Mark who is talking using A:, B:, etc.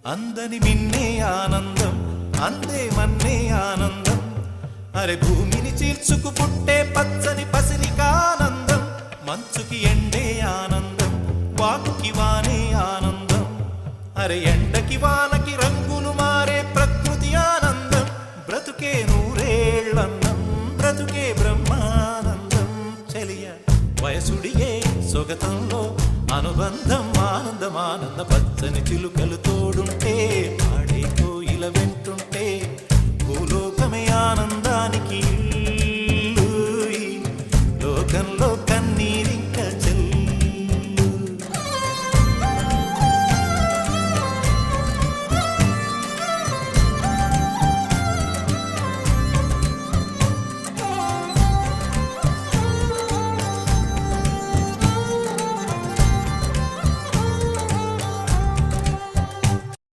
A: అందని మిన్నే ఆనందం అందే మన్నే ఆనందం అరే భూమిని చీల్చుకు పుట్టే పచ్చని పసిరికానందం మంచుకి ఎండే ఆనందం వాకుకి వానే ఆనందం అరే ఎండకి వానకి రంగులు మారే ప్రకృతి ఆనందం బ్రతుకే నూరేళ్ళన్నం బ్రతుకే బ్రహ్మానందం చెలియ వయసుడియే సొగతంలో అనుబంధం ఆనందం ఆనంద పచ్చని చిలుకలు తోడు